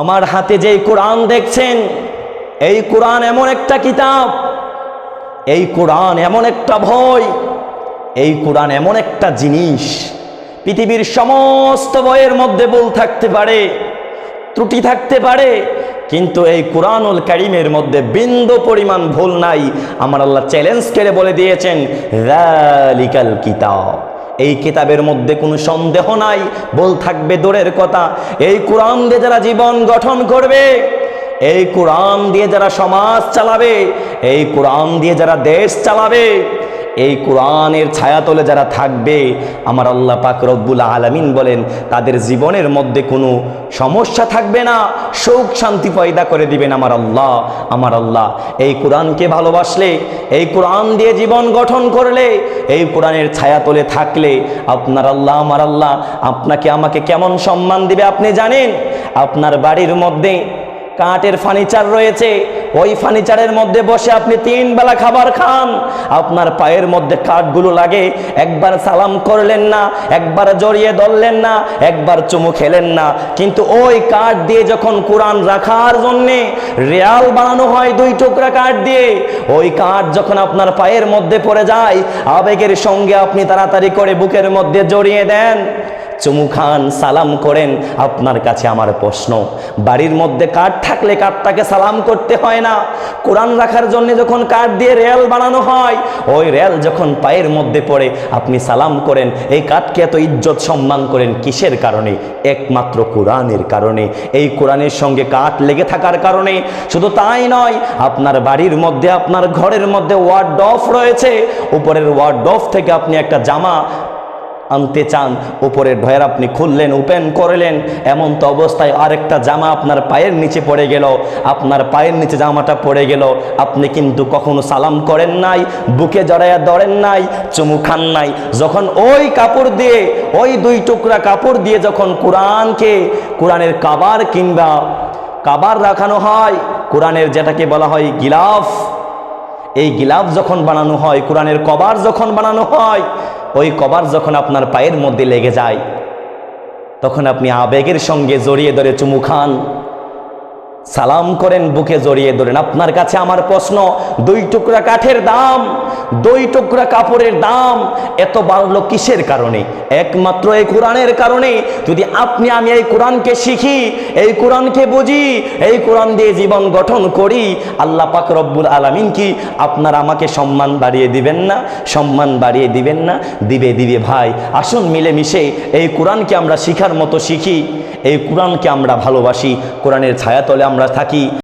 আমার হাতে যেই কোরআন দেখছেন, এই কোরআন এমন একটা কিতাব, এই কোরআন এমন একটা বই, এই কোরআন এমন একটা জিনিস। পৃথিবীর সমস্ত বইয়ের মধ্যে ভুল থাকতে পারে, ত্রুটি থাকতে পারে, কিন্তু এই কুরআনুল কারীমের মধ্যে বিন্দু পরিমাণ ভুল নাই। আমার আল্লাহ চ্যালেঞ্জ করে বলে দিয়েছেন, যালিকাল কিতাব, এই কিতাবের মধ্যে কোনো সন্দেহ নাই, ভুল থাকবে দূরের কথা। এই কোরআন দিয়ে যারা জীবন গঠন করবে, এই কোরআন দিয়ে যারা সমাজ চালাবে, এই কোরআন দিয়ে যারা দেশ চালাবে, এই কোরআনের ছায়াতলে যারা থাকবে, আমার আল্লাহ পাক রব্বুল আলামিন বলেন তাদের জীবনের মধ্যে কোনো সমস্যা থাকবে না, সুখ শান্তি পয়দা করে দিবেন আমার আল্লাহ। আমার আল্লাহ এই কোরআনকে ভালোবাসলে, এই কোরআন দিয়ে জীবন গঠন করলে, এই কোরআনের ছায়াতলে থাকলে আপনার আল্লাহ, আমার আল্লাহ আপনাকে আমাকে কেমন সম্মান দিবে আপনি জানেন? আপনার বাড়ির মধ্যে কাঠের ফার্নিচার রয়েছে, ওই ফার্নিচারের মধ্যে বসে আপনি 3 বেলা খাবার খান, আপনার পায়ের মধ্যে কাঠগুলো লাগে, একবার সালাম করলেন না, একবার জড়িয়ে ধরলেন না, একবার চুমু খেলেন না, কিন্তু ওই কাঠ দিয়ে যখন কোরআন রাখার জন্যে রেয়াল বানানো হয় 2 টুকরা কাঠ দিয়ে, ওই কাঠ যখন আপনার পায়ের মধ্যে পড়ে যায়, আবেগের সঙ্গে আপনি তাড়াতাড়ি করে বুকের মধ্যে জড়িয়ে দেন, চুমু খান, সালাম করেন। আপনার কাছে আমার প্রশ্ন, বাড়ির মধ্যে কাঠ থাকলে কাঠটাকে সালাম করতে হয় না? কোরআন রাখার জন্য যখন কাঠ দিয়ে রেল বানানো হয়, ওই রেল যখন পায়ের মধ্যে পড়ে আপনি সালাম করেন, এই কাঠকে এত ইজ্জত সম্মান করেন কিসের কারণে? একমাত্র কোরআনের কারণে। এই কোরআনের সঙ্গে কাঠ লেগে থাকার কারণে। শুধু তাই নয়, আপনার বাড়ির মধ্যে, আপনার ঘরের মধ্যে ওয়ার্ডরোব রয়েছে, উপরের ওয়ার্ডরোব থেকে আপনি একটা জামা আনতে চান, উপরের ঢয়ের আপনি খুললেন, ওপেন করলেন, এমন তো অবস্থায় আরেকটা জামা আপনার পায়ের নিচে পড়ে গেল, আপনার পায়ের নিচে জামাটা পড়ে গেল, আপনি কিন্তু কখনো সালাম করেন নাই, বুকে জড়াইয়া ধরেন নাই, চুমু খান নাই। যখন ওই কাপড় দিয়ে, ওই 2 টুকরা কাপড় দিয়ে যখন কোরআনের কাবার কিংবা কাবার রাখানো হয়, কোরআনের যেটাকে বলা হয় গিলাফ, এই গিলাফ যখন বানানো হয়, কোরআনের কভার যখন বানানো হয়, ওই কভার যখন আপনার পায়ের মধ্যে লেগে যায়, তখন আপনি আবেগের সঙ্গে জড়িয়ে ধরে চুমু খান, সালাম করেন, বুকে জড়িয়ে ধরেন। আপনার কাছে আমার প্রশ্ন, 2 টুকরা কাঠের দাম, 2 টুকরা কাপড়ের দাম এত বাড়লো কিসের কারণে? একমাত্র এই কোরআনের কারণে। যদি আপনি আমি এই কোরআনকে শিখি, এই কোরআনকে বুঝি, এই কোরআন দিয়ে জীবন গঠন করি, আল্লাহ পাক রব্বুল আলামিন কি আপনার আমাকে সম্মান বাড়িয়ে দিবেন না? সম্মান বাড়িয়ে দিবেন না? দিবে ভাই। আসুন মিলেমিশে এই কোরআনকে আমরা শিখার মতো শিখি, এই কোরআনকে আমরা ভালোবাসি, কোরআনের ছায়াতলে আমরা থাকি।